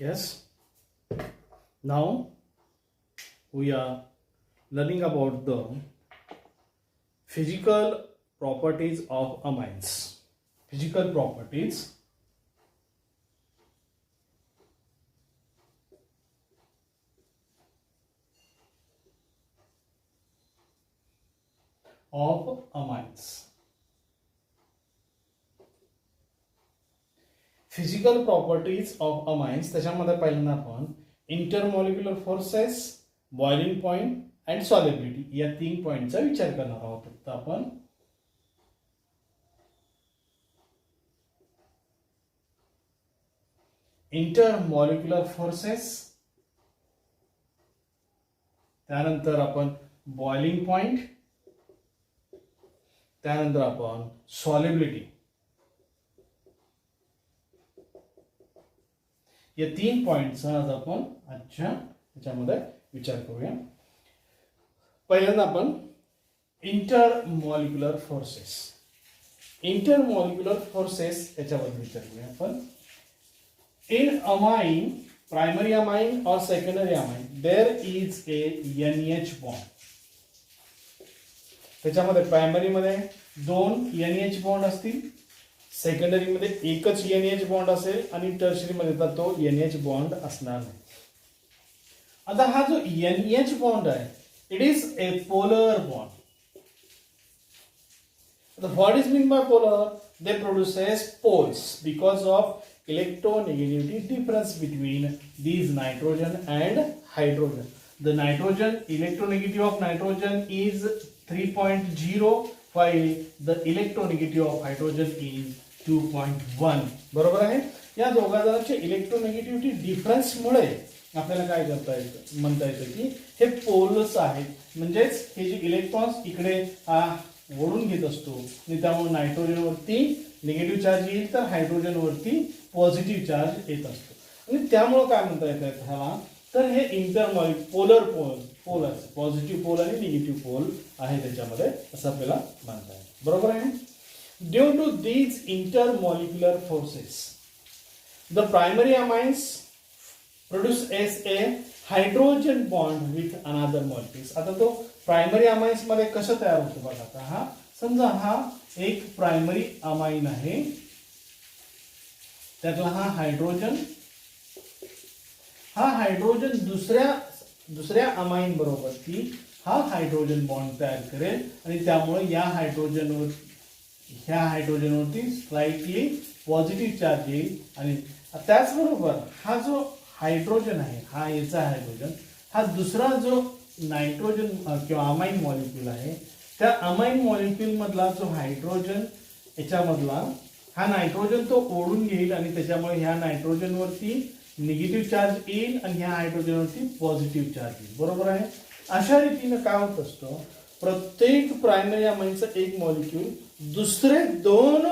Yes. Now we are learning about the physical properties of amines. Physical properties of amines. Physical properties of amines त्याच्यामध्ये पहिल्यांदा आपण intermolecular forces, boiling point and solubility या 3 पॉइंटचा विचार करणार आहोत. फक्त आपण इंटरमॉलिक्युलर फोर्सेस, त्यानंतर आपण बॉइलिंग पॉइंट, त्यानंतर आपण सॉलिबिलिटी या 3 पॉइंटचा आज आपण आजच्या याच्यामध्ये विचार करूया. पहिल्यांदा आपण इंटरमॉलिक्युलर फोर्सेस. इंटरमॉलिक्युलर फोर्सेस याच्याबद्दल विचार करूया आपण. इन अमाइन, प्रायमरी अमाइन और secondary amine, there is a NH bond. त्याच्यामध्ये प्रायमरी मध्ये 2 NH बॉन्ड असतील, सेकंडरी मध्ये एकच NH बॉन्ड असेल आणि टर्शरी मध्ये तर तो NH बॉन्ड असणार नाही. आता हा जो NH बॉन्ड आहे, it is a polar bond. What is mean by polar? They produces poles because of electronegativity difference between these nitrogen and hydrogen. The nitrogen electronegativity of nitrogen is 3.0 while the electronegativity of hydrogen is 2.1. बरोबर आहे. या दोघांचे electronegativity difference मुळे आपल्याला काय करता येतं, म्हणता येतं की हे पोल्स आहेत. म्हणजेच हे जे इलेक्ट्रॉन्स इकडे ओढून घेत असतो आणि त्यामुळे नायट्रोजन वरती निगेटिव्ह चार्ज येईल तर हायड्रोजन वरती पॉझिटिव्ह चार्ज येत असतो. आणि त्यामुळे काय म्हणता येतं ह्याला, तर हे पोलर पोल आहे. पॉझिटिव्ह पोल आणि निगेटिव्ह पोल आहे त्याच्यामध्ये, असं आपल्याला म्हणता येईल. बरोबर आहे. Due to these intermolecular forces the primary amines produces a hydrogen bond with another molecules. आता तो प्रायमरी अमाइन्स मध्ये कसं तयार होतो बघा. आता हा समजा हा एक प्रायमरी अमाइन आहे, त्यातला हा हायड्रोजन दुसऱ्या अमाइन बरोबर ती हा हायड्रोजन बॉन्ड तयार करेल आणि त्यामुळे ह्या हायड्रोजनवरती स्लाइटली पॉझिटिव्ह चार्ज येईल. आणि त्याचबरोबर हा जो हायड्रोजन आहे, हा याचा हायड्रोजन, हा दुसरा जो नायट्रोजन किंवा अमाइन मॉलिक्यूल आहे, त्या अमाइन मॉलिक्यूल मधला जो हायड्रोजन याच्यामधला हा नायट्रोजन तो ओढून घेईल आणि त्याच्यामुळे ह्या नायट्रोजन वरती निगेटिव्ह चार्ज येईल आणि ह्या हायड्रोजन वरती पॉझिटिव्ह चार्ज येईल. बरोबर आहे. अशा रीतीने काय होत असतो, प्रत्येक प्रायमरी अमाइनचा एक मॉलिक्यूल दुसरे 2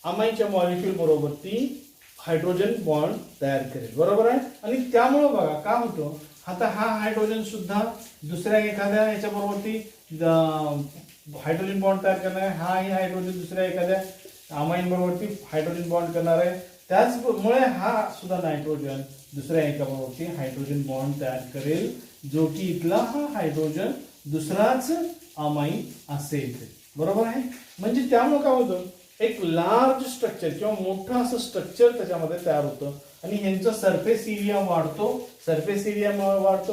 अमाइनच्या मॉलिक्यूल बरोबर ती हायड्रोजन बॉन्ड तयार करेल. बरोबर आहे. आणि त्यामुळे बघा काय होतं, आता हा हायड्रोजन सुद्धा दुसऱ्या एखाद्या याच्या बरोबरती हायड्रोजन बॉन्ड तयार करणार आहे. हा ही हायड्रोजन दुसऱ्या एखाद्या अमाइन बरोबरती हायड्रोजन बॉन्ड करणार आहे. त्याचमुळे हा सुद्धा नायट्रोजन दुसऱ्या एका बरोबरती हायड्रोजन बॉन्ड तयार करेल, जो की इथला हा हायड्रोजन दुसराच अमाइन असेल. बरोबर आहे. म्हणजे त्यामुळे काय होतं, एक लार्ज स्ट्रक्चर किंवा मोठं असं स्ट्रक्चर त्याच्यामध्ये तयार होतं आणि ह्यांचा सरफेस एरिया वाढतो,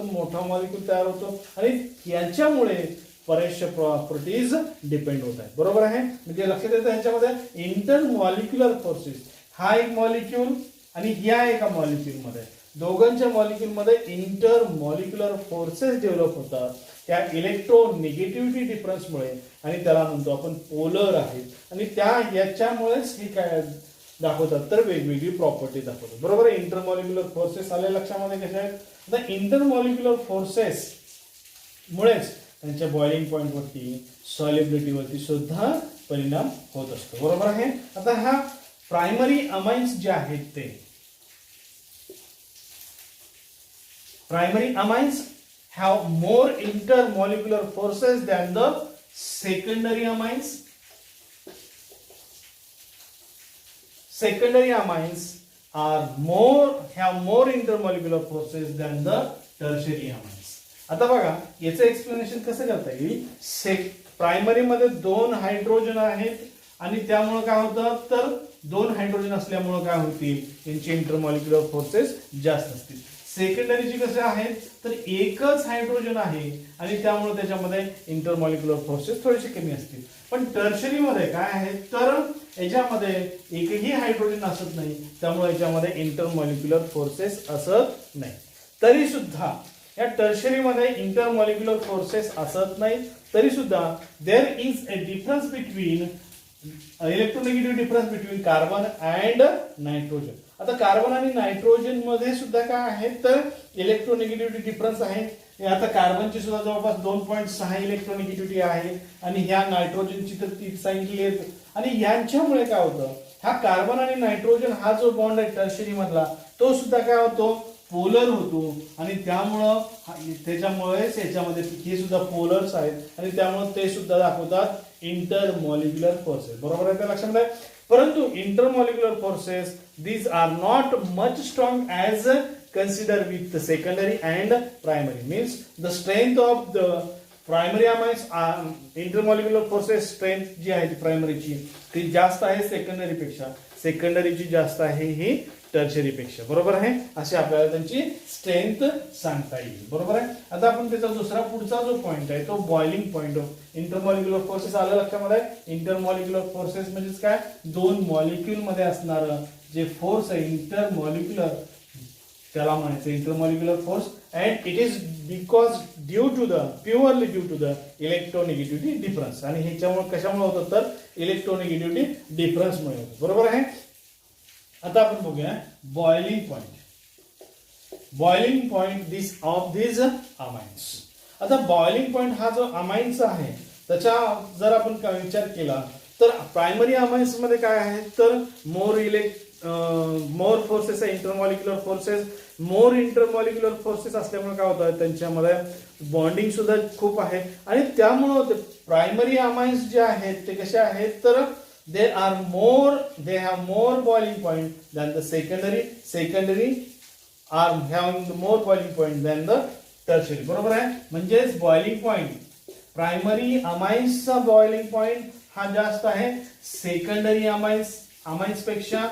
मोठा मॉलिक्यूल तयार होतो आणि याच्यामुळे बरेचशा प्रॉपर्टीज डिपेंड होत आहेत. बरोबर आहे. म्हणजे लक्षात येतं ह्याच्यामध्ये इंटरमॉलिक्युलर फोर्सेस, हा एक मॉलिक्यूल आणि ह्या एका मॉलिक्यूल मध्ये, दोघांच्या मॉलिक्यूल मध्ये इंटरमॉलिक्युलर फोर्सेस डेव्हलप होतात त्या इलेक्ट्रोनेगेटिव्हिटी डिफरन्समुळे, आणि त्याला म्हणतो आपण पोलर आहेत. आणि त्या याच्यामुळेच हे काय दाखवतात, तर वेगवेगळी प्रॉपर्टी दाखवतात. बरोबर आहे. इंटरमॉलिक्युलर फोर्सेस आले लक्षामध्ये कशा आहेत. आता इंटरमॉलिक्युलर फोर्सेस मुळेच त्यांच्या बॉइलिंग पॉइंट वरती, सॉलिबिलिटी वरती सुद्धा परिणाम होत असतो. बरोबर आहे. आता हा प्रायमरी अमाइन्स जे आहेत ते primary amines have more intermolecular forces than the secondary amines. Secondary amines have more intermolecular forces than the tertiary amines. आता बघा याचं एक्सप्लेनेशन कसं करता येईल. प्रायमरी मध्ये 2 हायड्रोजन आहेत आणि त्यामुळे काय होतं तर 2 हायड्रोजन असल्यामुळे काय होतील यांची इंटरमॉलिक्युलर फोर्सेस जास्त असतील. सेकंडरीची कसे आहेत तर एकच हायड्रोजन आहे आणि त्यामुळे त्याच्यामध्ये इंटरमॉलिक्युलर फोर्सेस थोडेसे कमी असतील. पण टर्शरी मध्ये काय आहे तर याच्यामध्ये एकही हायड्रोजन असत नाही त्यामुळे याच्यामध्ये इंटरमॉलिक्युलर फोर्सेस असत नाही. तरी सुद्धा या टर्शरी मध्ये इंटरमॉलिक्युलर फोर्सेस असत नाही तरी सुद्धा there is a difference between electronegative difference between carbon and nitrogen. आता कार्बन आणि नायट्रोजन मध्ये सुद्धा काय आहे तर इलेक्ट्रोनेगेटिव्हिटी डिफरन्स आहे. आता कार्बनची सुद्धा जवळपास 2.6 इलेक्ट्रोनेगेटिव्हिटी आहे आणि ह्या नायट्रोजनची तर 3 सांगितली आहे. आणि यांच्यामुळे काय होतं हा कार्बन आणि नायट्रोजन हा जो बॉन्ड आहे टर्शरी मधला तो सुद्धा काय होतो पोलर होतो आणि त्यामुळं त्याच्यामुळेच याच्यामध्ये हे सुद्धा पोलर्स आहेत आणि त्यामुळे ते सुद्धा दाखवतात इंटरमॉलिक्युलर फोर्सेस. बरोबर आहे त्या लक्षात आहे. परंतु intermolecular forces these are not much strong as considered with the secondary and primary. Means the strength of the primary amines intermolecular forces strength जी आहे primary ची ती जास्त आहे secondary पेक्षा. secondary ची जास्त आहे ही टर्शरी पेक्षा. बरोबर आहे. असे आपल्याला त्यांची स्ट्रेंथ सांगता येईल. बरोबर आहे. आता आपण त्याचा दुसरा पुढचा जो पॉइंट आहे तो boiling point of intermolecular forces आलं लक्षामध्ये. इंटरमॉलिक्युलर फोर्सेस म्हणजेच काय 2 मॉलिक्यूल मध्ये असणार जे फोर्स आहे इंटरमॉलिक्युलर त्याला म्हणायचं intermolecular force. And it is because due to the purely due to the electronegativity difference. आणि ह्याच्यामुळे कशामुळे होतं तर इलेक्ट्रोनेगेटिव्हिटी डिफरन्समुळे होतं. बरोबर आहे. आता आपण बघूया boiling point. Boiling point this of this amines. आता बॉइलिंग पॉइंट हा जो अमाइन्सचा आहे त्याचा जर आपण विचार केला तर प्रायमरी अमाइन्स मध्ये काय आहे तर मोर फोर्सेस आहे इंटरमॉलिक्युलर फोर्सेस. मोर इंटरमॉलिक्युलर फोर्सेस असल्यामुळे काय होतं त्यांच्यामध्ये बॉन्डिंग सुद्धा खूप आहे आणि त्यामुळे प्रायमरी अमाइन्स जे आहेत ते कसे आहेत तर they have more boiling point than the secondary are having the more boiling point than the tertiary. बरोबर आहे. म्हणजेच बॉइलिंग पॉइंट प्रायमरी अमाइन्सचा बॉइलिंग पॉइंट हा जास्त आहे सेकंडरी अमाइन्स पेक्षा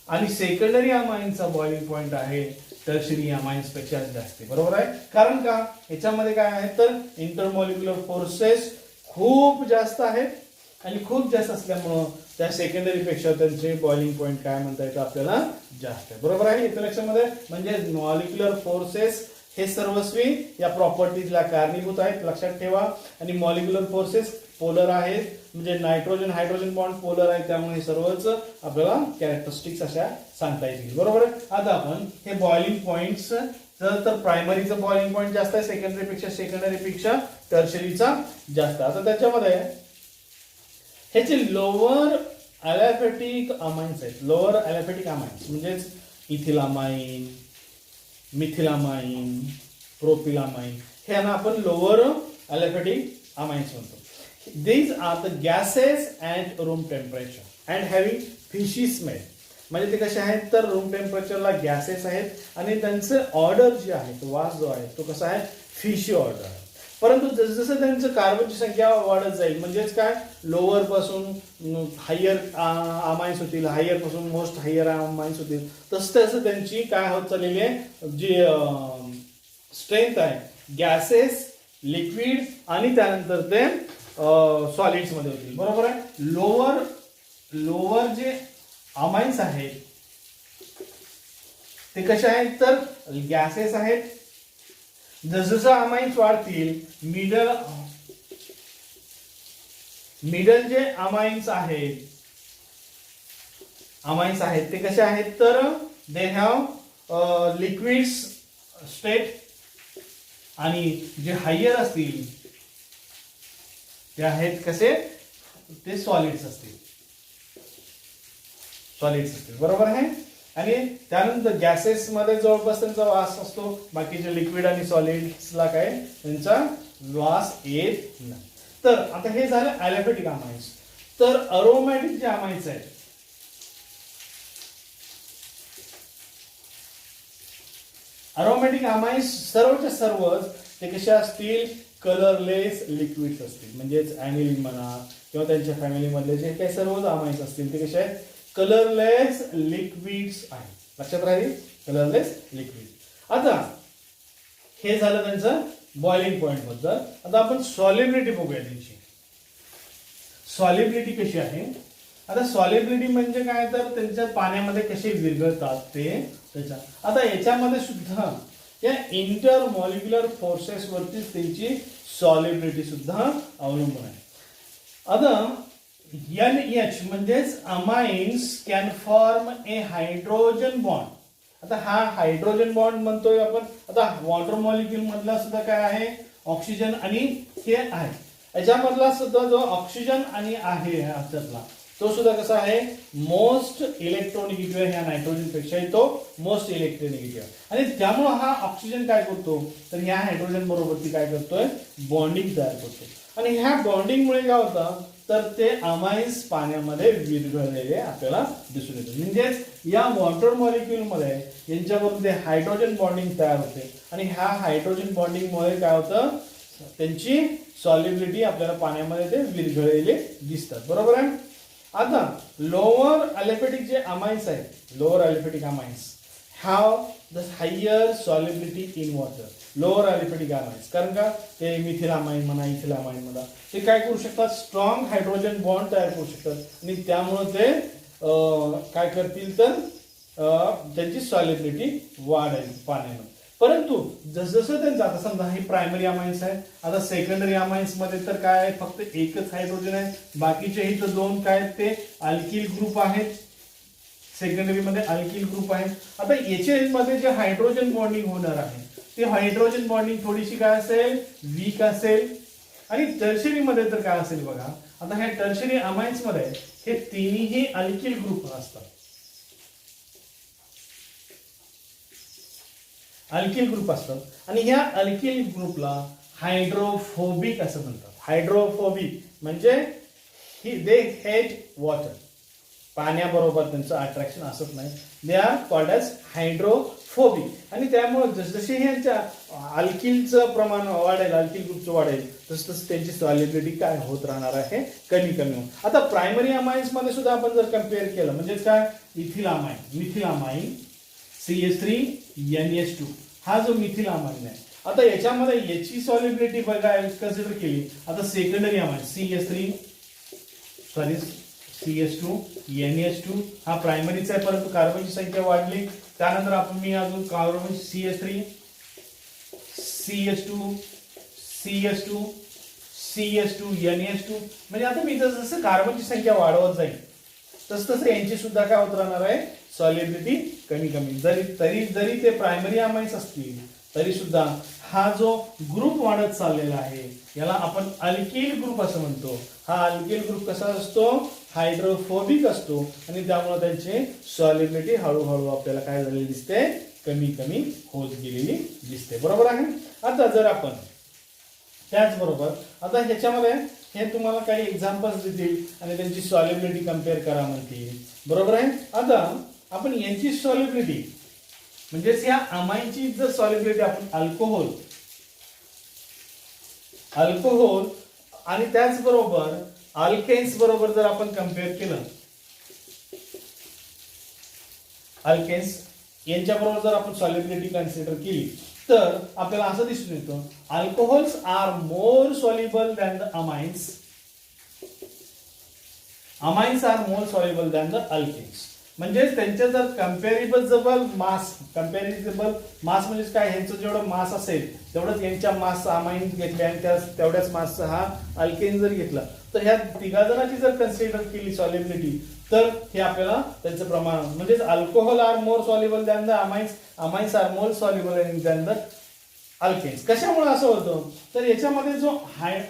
आणि सेकंडरी अमाइन्सचा बॉइलिंग पॉइंट आहे टर्शरी अमाइन्स पेक्षा जास्त. बरोबर आहे. कारण का याच्यामध्ये काय आहे तर इंटरमॉलिक्युलर फोर्सेस खूप जास्त आहेत आणि खूप जास्त असल्यामुळं त्या सेकंडरी पेक्षा त्यांचे बॉइलिंग पॉइंट काय म्हणता येतं आपल्याला जास्त आहे. बरोबर आहे. इथं लक्षामध्ये म्हणजे मॉलिक्युलर फोर्सेस हे सर्वस्वी या प्रॉपर्टीजला कारणीभूत आहेत लक्षात ठेवा. आणि मॉलिक्युलर फोर्सेस पोलर आहेत म्हणजे नायट्रोजन हायड्रोजन बॉन्ड पोलर आहे त्यामुळे हे सर्वच आपल्याला कॅरेक्टरिस्टिक्स अशा सांगता येतील. बरोबर आहे. आता आपण हे बॉइलिंग पॉइंट्स तर प्रायमरीचं बॉइलिंग पॉइंट जास्त आहे सेकंडरी पेक्षा टर्शरीचा जास्त. आता त्याच्यामध्ये ह्याचे लोअर ॲलॅफेटिक अमाइन्स आहेत. लोअर ॲलॅफेटिक अमाइन्स म्हणजेच इथिलामाइन मिथिलामाइन प्रोपिलामाइन हे आपण लोअर ॲलॅफेटिक अमाइन्स म्हणतो. These are the gases at room temperature and having fishy smell. म्हणजे ते कसे आहेत तर रूम टेम्परेचरला गॅसेस आहेत आणि त्यांचं ऑर्डर जे आहे तो वास जो आहे तो कसा आहे फिशी ऑर्डर आहे. परंतु जसं त्यांचं कार्बनची संख्या वाढत जाईल म्हणजेच काय लोअर पासून हायर अमाइन्स होतील हायर पासून मोस्ट हायर अमाइन्स होतील तसं त्यांची काय होत चाललेली आहे जी स्ट्रेंथ आहे गॅसेस लिक्विड आणि त्यानंतर ते सॉलिड्स मध्ये होतील. बरोबर आहे. लोअर जे अमाइन्स आहेत ते कसे आहेत तर गॅसेस आहेत. जसजसं अमाइन्स वाढतील मिडल जे अमाइन्स आहेत ते कसे आहेत तर दे हॅव लिक्विड्स स्टेट आणि जे हायर असतील ते आहेत कसे ते सॉलिड्स असतील. बरोबर आहे. आणि त्यानंतर गॅसेस मध्ये जवळपास त्यांचा वास असतो बाकीचे लिक्विड आणि सॉलिड्सला काय त्यांचा वास येत नाही. तर आता हे झालं ॲलॅफेटिक अमाइन्स. तर अरोमॅटिक जे अमाइन्स आहेत अरोमॅटिक अमाइन्स सर्वच्या सर्वच ते कसे असतील, कलरलेस लिक्विड्स असतील. म्हणजेच ॲनिलीन म्हणा किंवा त्यांच्या फॅमिलीमधले जे काही सर्वच अमाइन्स असतील ते कसे आहेत, कलरलेस लिक्विड्स आहेत. लक्षात राहील, कलरलेस लिक्विड. आता हे झालं त्यांचं बॉइलिंग पॉइंट बद्दल. आता आपण सॉल्युबिलिटी बघूया त्यांची. सॉल्युबिलिटी कशी आहे, आता सॉल्युबिलिटी म्हणजे काय, तर त्यांच्या पाण्यामध्ये कसे विरघळतात ते त्याच्या. आता याच्यामध्ये सुद्धा या इंटरमॉलिक्युलर फोर्सेस वरती त्यांची सॉल्युबिलिटी सुद्धा अवलंबून आहे. आता NH म्हणजेच amines can form A hydrogen bond. आता हा हायड्रोजन बॉन्ड म्हणतोय आपण. आता वॉटर मॉलिक्यूल मधला सुद्धा काय आहे, ऑक्सिजन आणि हे आहे. याच्यामधला सुद्धा जो ऑक्सिजन आणि आहे ह्याच्यातला तो सुद्धा कसा आहे, मोस्ट इलेक्ट्रोनिगेटिव्ह आहे. ह्या नायट्रोजन पेक्षाही तो मोस्ट इलेक्ट्रोनिगेटिव्ह. आणि त्यामुळे हा ऑक्सिजन काय करतो, तर ह्या हायड्रोजन बरोबर ती काय करतोय, बॉन्डिंग तयार करतो. आणि ह्या बॉन्डिंगमुळे काय होतं, तर ते अमाइन्स पाण्यामध्ये विरघळलेले आपल्याला दिसून येतात. म्हणजेच या वॉटर मॉलिक्यूल मध्ये यांच्यावरून ते हायड्रोजन बॉन्डिंग तयार होते. आणि ह्या हायड्रोजन बॉन्डिंगमुळे काय होतं, त्यांची सॉल्युबिलिटी आपल्याला पाण्यामध्ये ते विरघळलेले दिसतात. बरोबर आहे. आता लोअर अलिफेटिक जे अमाइन्स आहेत, lower aliphatic amines have the higher solubility in water. Lower aliphatic amines, कारण का ते मिथिल अमाइन म्हणा, इथिल अमाइन म्हणा, ते काय करू शकतात, स्ट्रॉंग हायड्रोजन बॉन्ड तयार करू शकतात. आणि त्यामुळे ते काय करतील, तर त्यांची सॉल्युबिलिटी वाढेल पाण्यामध्ये. परंतु जसजसं त्यांचं, आता समजा हे प्रायमरी अमाइन्स आहे, आता सेकंडरी अमाइन्स मध्ये तर काय आहे, फक्त एकच हायड्रोजन आहे. बाकीचे ही तर दोन काय ते अल्किल ग्रुप आहेत. सेकंडरी मध्ये अल्किल ग्रुप आहे. आता याच्यामध्ये जे हायड्रोजन बॉन्डिंग होणार आहे ते हायड्रोजन बॉन्डिंग थोडीशी काय असेल, वीक असेल. आणि टर्शरी मध्ये तर काय असेल बघा, आता ह्या टर्शरी अमाइन्स मध्ये हे तिन्ही अल्किल ग्रुप असतात. अल्किल ग्रुप असतात आणि ह्या अल्किल ग्रुपला हायड्रोफोबिक असं म्हणतात. हायड्रोफोबिक म्हणजे दे हेट वॉटर. पाण्याबरोबर त्यांचं अट्रॅक्शन असत नाही. They are called as hydrophobic. आणि त्यामुळे जसजसे ह्यांच्या अल्किलचं प्रमाण वाढेल, अल्किल ग्रुपचं वाढेल, तसं त्यांची सॉल्युबिलिटी काय होत राहणार आहे, कमी कमी होत. आता प्रायमरी अमाइन्स मध्ये सुद्धा आपण जर कम्पेअर केलं, म्हणजे काय, मिथिल अमाइन CH3NH2 हा जो मिथिल अमाइन आहे. आता याच्यामध्ये याची सॉल्युबिलिटी बघायला कन्सिडर केली. आता सेकंडरी अमाइन CH2NH2 हा प्रायमरीचा आहे, परंतु कार्बनची संख्या वाढली. त्यानंतर आपण मी अजून कार्बन CH3 CH2 NH2 म्हणजे आता मी जसं कार्बनची संख्या वाढवत जाईल तसं यांची सुद्धा काय होत राहणार आहे, सॉल्युबिलिटी कमी कमी. जरी ते प्रायमरी अमाइन्स असतील तरी सुद्धा हा जो ग्रुप वाढत चाललेला आहे याला आपण अल्किल ग्रुप असं म्हणतो. हा अल्किल ग्रुप कसा असतो, हायड्रोफोबिक असतो. आणि त्यामुळे त्यांची सॉल्युबिलिटी हळूहळू आपल्याला काय झालेली दिसते, कमी कमी होत गेलेली दिसते. बरोबर आहे. आता जर आपण त्याचबरोबर आता ह्याच्यामध्ये हे तुम्हाला काही एक्झाम्पल्स देतील आणि त्यांची सॉल्युबिलिटी कम्पेअर करा म्हणतील. बरोबर आहे. आता आपण यांची सॉल्युबिलिटी म्हणजेच या अमाइनची जर सॉल्युबिलिटी आपण अल्कोहोल आणि त्याचबरोबर अल्केन्स बरोबर जर आपण कम्पेअर केलं, अल्केन्स यांच्या बरोबर जर आपण सॉल्युबिलिटी कन्सिडर केली तर आपल्याला असं दिसून येतं, alcohols are more soluble than the amines. Amines are more soluble than the alkanes. म्हणजे त्यांच्या जर कम्पॅरेबल मास म्हणजे काय, ह्यांचं जेवढं मास असेल तेवढंच यांच्या मासचा अमाइन घेतले आणि तेवढ्याच मासचा हा अल्केन जर घेतला तर ह्या तिघा जणांची जर कन्सिडर केली सॉल्युबिलिटी तर हे आपल्याला त्यांचं प्रमाण म्हणजे alcohol are more soluble than the amines are more soluble than the alkanes. कशामुळे असं होतं, तर याच्यामध्ये जो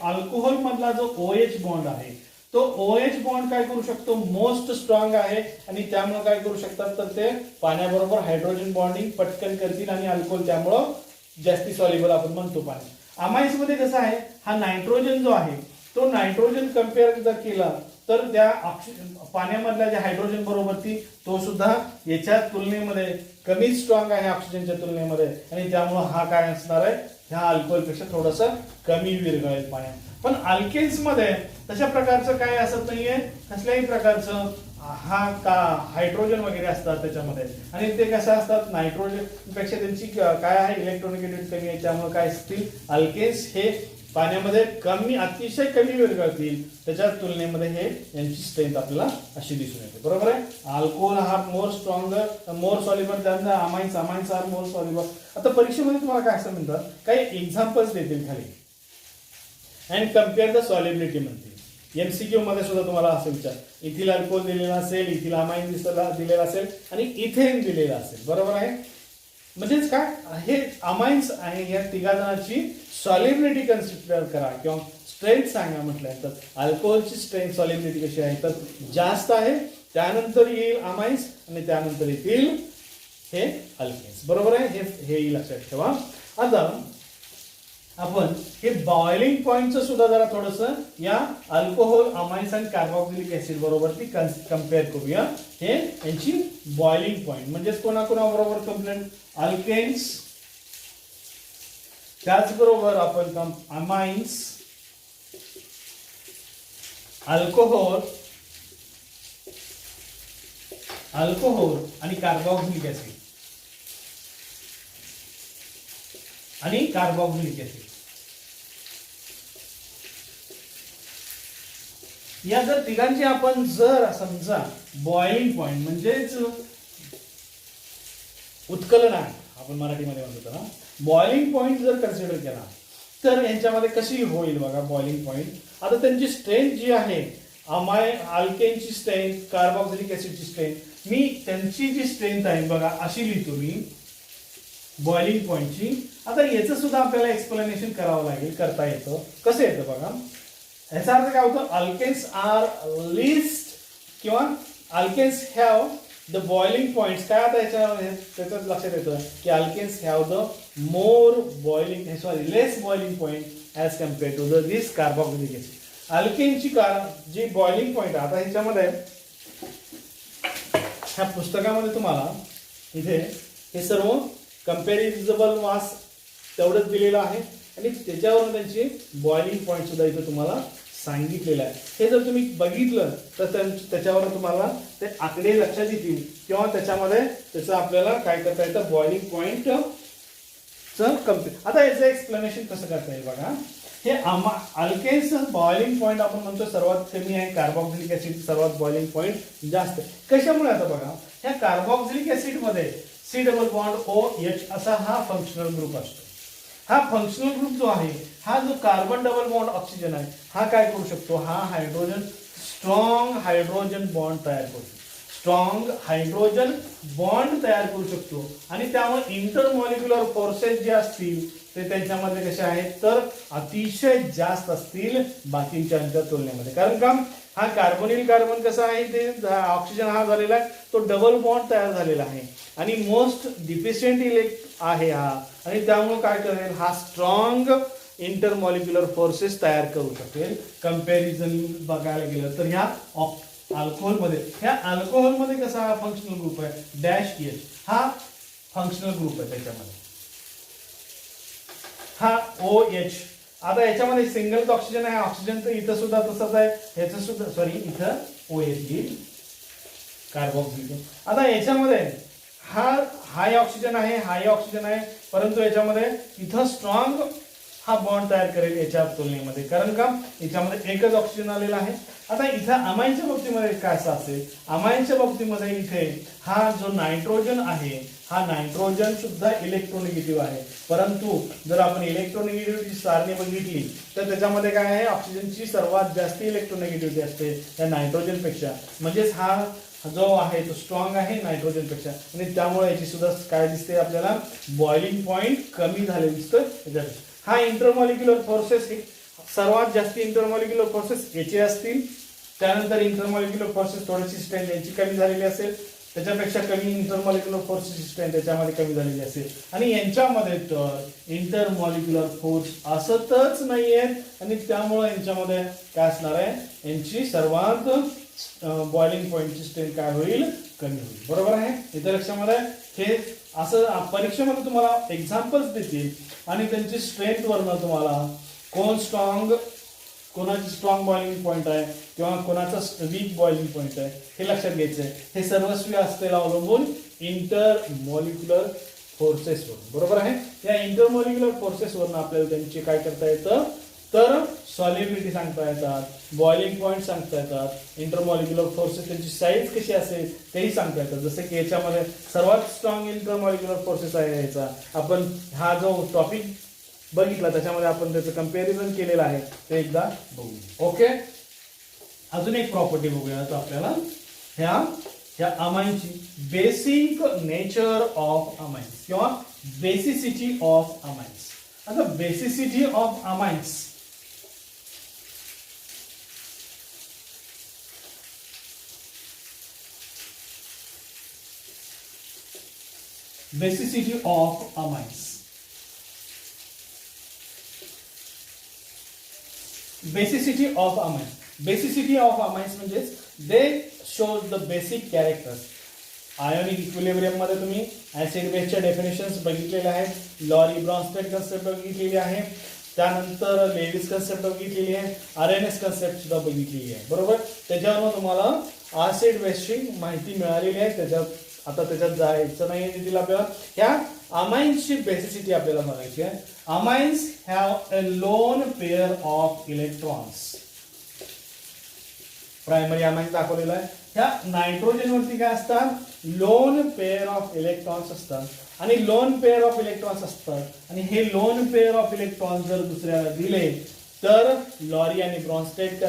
अल्कोहोल मधला जो OH बॉन्ड आहे तो OH बॉन्ड काय करू शकतो, मोस्ट स्ट्रॉंग आहे. आणि त्यामुळे काय करू शकतात, तर ते पाण्याबरोबर हायड्रोजन बॉन्डिंग पटकन करतील आणि अल्कोहोल त्यामुळं जास्ती सॉल्युबल आपण म्हणतो पाणी. अमाइन्स मध्ये कसं आहे, हा नायट्रोजन जो आहे तो नायट्रोजन कम्पेअर जर केला तर त्या पाण्यामधल्या ज्या हायड्रोजन बरोबर तो सुद्धा याच्या तुलनेमध्ये कमी स्ट्रॉंग आहे ऑक्सिजनच्या तुलनेमध्ये आणि त्यामुळे हा काय असणार आहे, ह्या अल्कोहोलपेक्षा थोडंसं कमी विरघळेल पाण्यात. पण अल्केन्स मध्ये तशा प्रकारचं काय असत नाहीये, कसल्याही प्रकारचं हा का हायड्रोजन वगैरे असतात त्याच्यामध्ये आणि ते कसं असतात नायट्रोजन पेक्षा त्यांची काय आहे इलेक्ट्रोनिगेटिव्हिटी कमी आहे, त्यामुळे काय असतील अल्केन्स हे पाण्यामध्ये कमी अतिशय कमी विरघळतील. त्याच्या तुलनेमध्ये हे यांची स्ट्रेंथ आपल्याला अशी दिसून येते. बरोबर आहे. अल्कोहोल हा more stronger more soluble than the amines are more soluble. आता परीक्षेमध्ये तुम्हाला काय असं म्हणतात, काही एक्झाम्पल्स देतील खाली अँड कम्पेअर द सॉल्युबिलिटी म्हणतील. एमसीक्यू मध्ये सुद्धा तुम्हाला असं विचार, इथिल अल्कोहोल दिलेला असेल, इथिल अमाइन दिलेला असेल आणि इथेन दिलेला असेल. बरोबर आहे. म्हणजेच काय हे अमाइन्स आहे या तिघा जणांची सॉल्युबिलिटी कन्सिडर करा किंवा स्ट्रेंथ सांगा म्हटलं तर अल्कोहोलची स्ट्रेंथ सॉल्युबिलिटी कशी आहे तर जास्त आहे, त्यानंतर येईल अमाइन्स आणि त्यानंतर येतील हे अल्केन्स. बरोबर आहे. हे लक्षात ठेवा. आता आपण हे बॉइलिंग पॉइंटचं सुद्धा जरा थोडंसं या अल्कोहोल अमाइन्स आणि कार्बोक्सिलिक ऍसिड बरोबर ती कम्पेअर करूया. हे यांची बॉइलिंग पॉइंट म्हणजेच कोणाकोणाबरोबर कंप्लेंट अल्केन्स त्याचबरोबर आपण अमाइन्स अल्कोहोल आणि कार्बोक्सिलिक ऍसिड या जर तिघांची आपण जर समजा बॉइलिंग पॉइंट म्हणजेच उत्कलन आहे आपण मराठीमध्ये म्हणतो ना, बॉइलिंग पॉइंट जर कन्सिडर केला तर यांच्यामध्ये कशी होईल बघा बॉइलिंग पॉइंट. आता त्यांची स्ट्रेंथ जी आहे अल्केनची स्ट्रेंथ कार्बोक्सिलिक ऍसिडची स्ट्रेंथ, मी त्यांची जी स्ट्रेंथ आहे बघा अशी लिहितो मी बॉइलिंग पॉइंटची. आता याचं सुद्धा आपल्याला एक्सप्लेनेशन करावं लागेल, करता येतं. कसं येतं बघा. याचा अर्थ काय होतं, अल्केन्स आर लिस्ट किंवा alkenes have the boiling points. काय आता त्याच्यात लक्षात येतं की alkenes have the more boiling less boiling point as compare to the this carboxylic acid. अल्केनची जी बॉइलिंग पॉइंट आता ह्याच्यामध्ये ह्या पुस्तकामध्ये तुम्हाला इथे हे सर्व कम्पॅरिझेबल मास तेवढंच दिलेलं आहे आणि त्याच्यावरून त्यांची बॉइलिंग पॉइंट सुद्धा इथे तुम्हाला सांगितलेलं आहे. हे जर तुम्ही बघितलं तर त्याच्यावर तुम्हाला ते आकडे लक्षात येतील किंवा त्याच्यामध्ये त्याचं आपल्याला काय करता येतं बॉइलिंग पॉइंट आता याचं एक्सप्लेनेशन कसं करता येईल बघा. हे अल्केन्स बॉइलिंग पॉइंट आपण म्हणतो सर्वात कमी आहे, कार्बोक्सिलिक ऍसिड सर्वात बॉइलिंग पॉइंट जास्त. कशामुळे आता बघा ह्या कार्बोक्सिलिक ऍसिड मध्ये सी डबल बॉन्ड OH असा हा फंक्शनल ग्रुप असतो. हा फंक्शनल ग्रुप जो आहे हा जो कार्बन डबल बॉन्ड ऑक्सिजन आहे हा काय करू शकतो, हा हायड्रोजन स्ट्रॉंग हायड्रोजन बॉन्ड तयार करतो, स्ट्रॉंग हायड्रोजन बॉन्ड तयार करू शकतो आणि त्यामुळे इंटरमॉलिक्युलर फोर्सेस जे असतील ते त्यांच्यामध्ये कसे आहेत तर अतिशय जास्त असतील बाकीच्या तुलनेमध्ये. कारण का हा कार्बोनिल कार्बन कसा आहे ते ऑक्सिजन हा झालेला आहे तो डबल बॉन्ड तयार झालेला आहे आणि मोस्ट डिफिशियंट इलेक्ट आहे हा आणि त्यामुळे काय करेल हा स्ट्रॉंग इंटरमॉलिक्युलर फोर्सेस तयार करू शकेल. कंपॅरिझन बघायला गेलं तर ह्या अल्कोहोलमध्ये कसा हा फंक्शनल ग्रुप आहे डॅश एच हा फंक्शनल ग्रुप आहे त्याच्यामध्ये हा OH. आता याच्यामध्ये सिंगल ऑक्सिजन आहे, ऑक्सिजन तर इथं सुद्धा तसंच आहे, ह्याचं सुद्धा इथं OH येईल कार्बोक्सिलिक. आता याच्यामध्ये हा हाय ऑक्सिजन आहे परंतु याच्यामध्ये इथं स्ट्रॉंग हा बॉन्ड तयार करेल याच्या तुलनेमध्ये. कारण का याच्यामध्ये एकच ऑक्सिजन आलेला आहे. आता इथं अमाइनच्या बाबतीमध्ये काय असं असेल, अमाइनच्या बाबतीमध्ये इथे हा जो नायट्रोजन आहे हा नायट्रोजन सुद्धा इलेक्ट्रोनिगेटिव्ह आहे. परंतु जर आपण इलेक्ट्रोनिगेटिव्हिटी सारणी बघितली तर त्याच्यामध्ये काय आहे ऑक्सिजनची सर्वात जास्त इलेक्ट्रोनिगेटिव्हिटी असते त्या नायट्रोजन पेक्षा. म्हणजेच हा जो आहे तो स्ट्रॉंग आहे नायट्रोजन पेक्षा आणि त्यामुळे याची सुद्धा काय दिसते आपल्याला बॉइलिंग पॉइंट कमी झाले दिसतं. हा इंटरमॉलिक्युलर फोर्सेस सर्वात जास्त इंटरमॉलिक्युलर फोर्सेस याचे असतील, त्यानंतर इंटरमॉलिक्युलर फोर्सेस थोडीशी स्ट्रेंथ याची कमी झालेली असेल, त्याच्यापेक्षा कमी इंटरमॉलिक्युलर फोर्सची स्ट्रेंथ त्याच्यामध्ये कमी झालेली असेल आणि यांच्यामध्ये तर इंटरमॉलिक्युलर फोर्स असतच नाहीये आणि त्यामुळे यांच्यामध्ये काय असणार आहे यांची सर्वात बॉइलिंग पॉइंटची स्ट्रेंथ काय होईल कमी होईल. बरोबर आहे. इथे लक्षामध्ये हे असं परीक्षेमध्ये तुम्हाला एक्झाम्पल्स देतील आणि त्यांची स्ट्रेंथ वरनं तुम्हाला कोण स्ट्रॉंग, कोणाची स्ट्रॉंग बॉइलिंग पॉईंट आहे किंवा कोणाचा वीक बॉइलिंग पॉईंट आहे हे लक्षात घ्यायचं आहे. हे सर्वस्वी असलेलं अवलंबून इंटरमॉलिक्युलर फोर्सेसवर. बरोबर आहे. या इंटरमॉलिक्युलर फोर्सेसवरून आपल्याला त्यांची काय करता येतं तर सॉल्युबिलिटी सांगता येतात, बॉइलिंग पॉईंट सांगता येतात, इंटरमॉलिक्युलर फोर्सेस त्यांची साईज कशी असेल तेही सांगता येतात. जसं की याच्यामध्ये सर्वात स्ट्रॉंग इंटरमॉलिक्युलर फोर्सेस आहे याचा आपण हा जो टॉपिक बघितला त्याच्यामध्ये आपण त्याचं कंपॅरिझन केलेलं आहे ते एकदा बघू. ओके. अजून एक प्रॉपर्टी बघूया तर आपल्याला ह्या अमाइनची बेसिक नेचर ऑफ अमाइन्स किंवा बेसिसिटी ऑफ अमाइन्स. आता basicity of amines basicity of amines. Basicity of amines. Basicity of amines म्हणजे they shows the basic characters. Ionic equilibrium मध्ये तुम्ही ऍसिड बेसच्या डेफिनेशन्स बघितलेल्या आहेत, लॉरी ब्रॉन्स्टेड कन्सेप्ट बघितलेली आहे, त्यानंतर लेविस कन्सेप्ट बघितलेली आहे, आरएनएस कन्सेप्ट सुद्धा बघितलेली आहे. बरोबर. त्याच्यावर तुम्हाला ऍसिड बेसची माहिती मिळालेली आहे. त्याच्यात आता त्याच्यात जायचं नाही देखील आपल्याला. ह्या अमाइन्सची बेसिसिटी आपल्याला बघायची आहे. Amines have a lone pair of electrons. Primary amines दाखवलेला आहे. ह्या नायट्रोजन वरती काय असतात लोन पेअर ऑफ इलेक्ट्रॉन्स असतात आणि लोन पेअर ऑफ इलेक्ट्रॉन्स असतात आणि हे लोन पेअर ऑफ इलेक्ट्रॉन्स जर दुसऱ्याला दिले तर लॉरी आणि ब्रॉन्स्टेड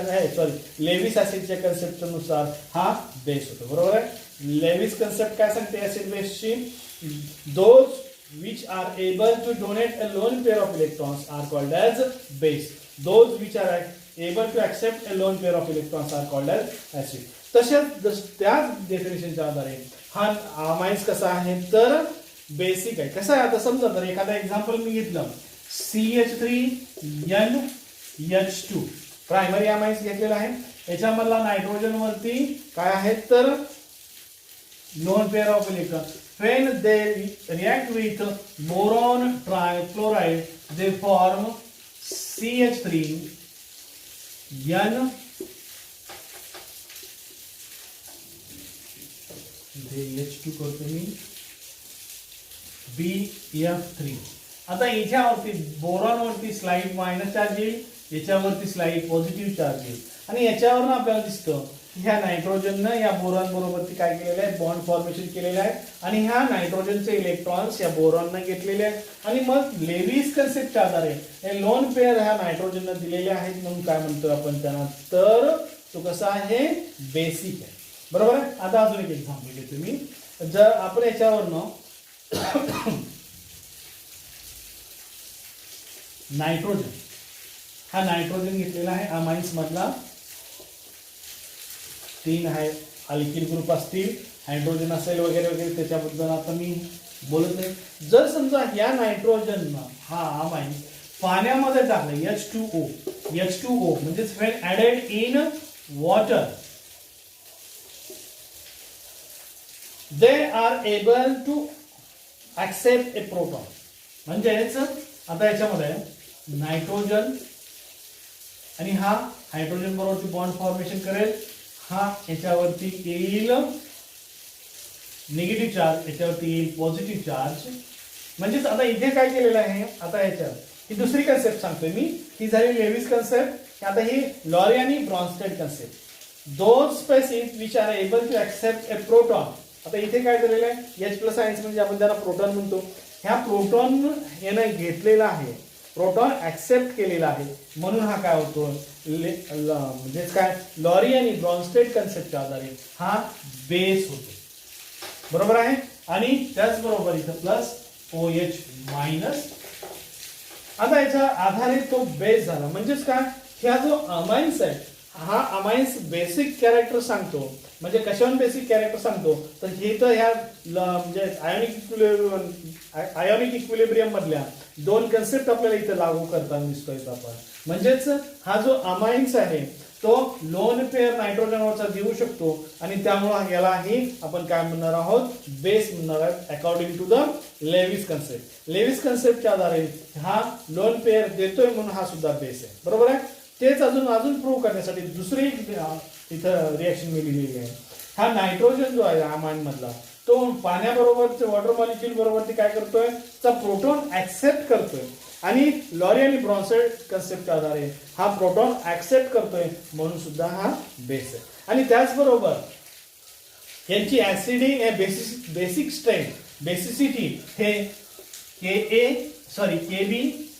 लेविस ऍसिडच्या कन्सेप्ट नुसार हा बेस होतो. बरोबर आहे. लेविस कन्सेप्ट काय सांगते ऍसिड बेसची those which are able to donate a lone pair of electrons are called as base. Those which are able to accept a lone pair of electrons are called as acid. तसेच त्याच डेफिनेशनच्या आधारे हा amines कसा आहे तर basic आहे. कसं आहे आता समजा तर एखादा एक्झाम्पल मी घेतलं CH3NH2 प्रायमरी अमाइन्स घेतलेला आहे. याच्यामधला नायट्रोजन वरती काय आहेत तर lone pair of electrons. When they react with boron trichloride, they form CH3N H2 करतो मी BF3. आता याच्यावरती बोरॉन वरती स्लाइड मायनस चार्ज येईल, याच्यावरती स्लाइड पॉझिटिव्ह चार्ज येईल आणि याच्यावरून आपल्याला दिसतं ह्या नायट्रोजननं या बोरॉन बरोबर काय केलेलं आहे बॉन्ड फॉर्मेशन केलेलं आहे आणि ह्या नायट्रोजनचे इलेक्ट्रॉन्स या बोरॉननं घेतलेले आहेत आणि मग लेविस कन्सेप्टच्या आधारे हे लोन पेअर ह्या नायट्रोजननं दिलेले आहेत म्हणून काय म्हणतो आपण त्यांना तर तो कसा आहे बेसिक आहे. बरोबर आहे. आता अजून एक एक्झाम्पल घेतो मी. जर आपण याच्यावरनं नायट्रोजन हा नायट्रोजन घेतलेला आहे अमाइन्स मधला 3 आहे अल्किल ग्रुप असतील हायड्रोजन असेल वगैरे वगैरे त्याच्याबद्दल आता मी बोलत नाही. जर समजा या नायट्रोजन हा अमाइन्स पाण्यामध्ये टाकलं H2O म्हणजे when added in water they are able to accept a proton. म्हणजेच आता याच्यामध्ये नायट्रोजन आणि हा हायड्रोजन बरोबर बॉन्ड फॉर्मेशन करेल. हा याच्यावरती येईल निगेटिव्ह चार्ज, याच्यावरती येईल पॉझिटिव्ह चार्ज. म्हणजेच आता इथे काय केलेलं आहे आता याच्यावर ही दुसरी कन्सेप्ट सांगतोय मी. ही झाली लेविस कन्सेप्ट. आता ही लॉरी आणि Bronsted concept. Those species which are able to accept a proton. आता इथे काय झालेलं आहे H+ आयन्स म्हणजे आपण त्याला प्रोटॉन म्हणतो. ह्या प्रोटॉन यानं घेतलेला आहे, प्रोटॉन ऍक्सेप्ट केलेला आहे म्हणून हा काय होतो म्हणजे काय लॉरी आणि ब्रॉन्स्टेड कन्सेप्टच्या आधारे हा बेस होतो. बरोबर आहे. आणि त्याचबरोबर इथं प्लस OH मायनस. आता याच्या आधारे तो बेस झाला. म्हणजेच काय ह्या जो अमाइन्स आहे हा अमाइन्स बेसिक कॅरेक्टर सांगतो. म्हणजे कशावर बेसिक कॅरेक्टर सांगतो तर हे तर ह्या म्हणजे आयोनिक इक्विलिब्रियम मधल्या 2 कन्सेप्ट आपल्याला इथे लागू करताना दिसतोय आपण. म्हणजेच हा जो अमाइन्स आहे तो लोन पेअर नायट्रोजनवरचा देऊ शकतो आणि त्यामुळे यालाही आपण काय म्हणणार आहोत, बेस म्हणणार आहोत according to the Lewis concept. Lewis कन्सेप्टच्या आधारे हा लोन पेअर देतोय म्हणून हा सुद्धा बेस आहे. बरोबर आहे. तेच अजून प्रूव्ह करण्यासाठी दुसरी इथं रिएक्शन मी लिहिलेली आहे. हा नायट्रोजन जो आहे अमाइन मधला तो पाण्याबरोबर वॉटर मॉलिक्यूल बरोबर काय करतोय, प्रोटॉन ऍक्सेप्ट करतोय आणि लॉरी आणि ब्रॉन्साइड कन्सेप्टच्या आधारे हा प्रोटॉन ऍक्सेप्ट करतोय म्हणून सुद्धा हा बेस आहे. आणि त्याचबरोबर यांची बेसिक स्ट्रेंथ बेसिसिटी हे केबी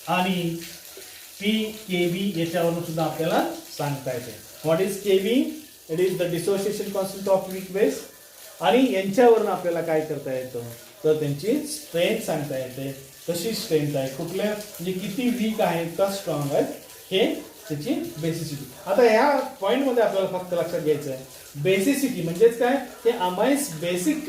आणि पीकेबी याच्यावरून सुद्धा आपल्याला सांगता येते. What is Kb? It is the dissociation constant of weak base. आणि यांच्यावरून आपल्याला काय करता येतं, तर त्यांची स्ट्रेंथ सांगता येते. कशी स्ट्रेंथ आहे, कुठल्या म्हणजे किती वीक आहे का स्ट्रॉंग आहे, हे त्याची बेसिसिटी. आता ह्या पॉइंट मध्ये आपल्याला फक्त लक्षात घ्यायचं आहे बेसिसिटी म्हणजेच काय, हे अमाइन्स बेसिक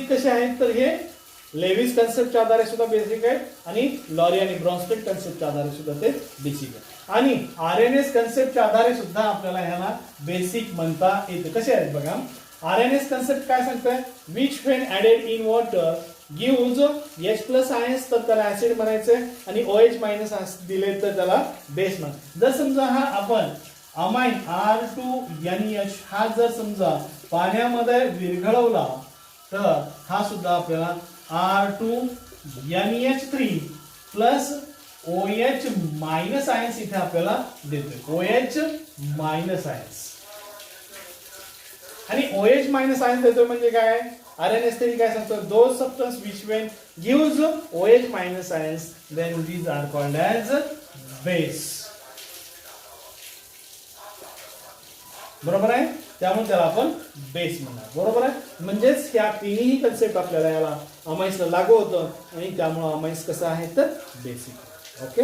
कसे आहेत तर हे लेविस कन्सेप्टच्या आधारे सुद्धा बेसिक आहे आणि लॉरी आणि ब्रॉन्स्टेड कन्सेप्टच्या आधारे सुद्धा ते बेसिक आहे. आणि आरएनएस कन्सेप्टच्या आधारे सुद्धा आपल्याला ह्याला बेसिक म्हणता येते. कसे आहेत बघा, आरएनएस कन्सेप्ट काय सांगतोय, which when added in water gives H+ ions, तर त्याला ऍसिड म्हणायचंय आणि OH- दिले तर त्याला बेस म्हण. जर समजा हा आपण अमाइन R2NH हा जर समजा पाण्यामध्ये विरघळवला तर हा सुद्धा आपल्याला R2NH3 प्लस OH- आयन्स इथे आपल्याला देतोय. OH- आयन्स आणि OH- आयन्स देतोय म्हणजे काय, आरएनएस थेरी काय सांगतो, those substance which when gives OH- ions then these are called as base. बरोबर आहे. त्यामुळे त्याला आपण बेस म्हणणार. बरोबर आहे. म्हणजेच ह्या तिन्ही कन्सेप्ट आपल्याला याला अमाइन्सला लागू होतं आणि त्यामुळे अमाइन्स कसं आहे तर बेसिक. ओके.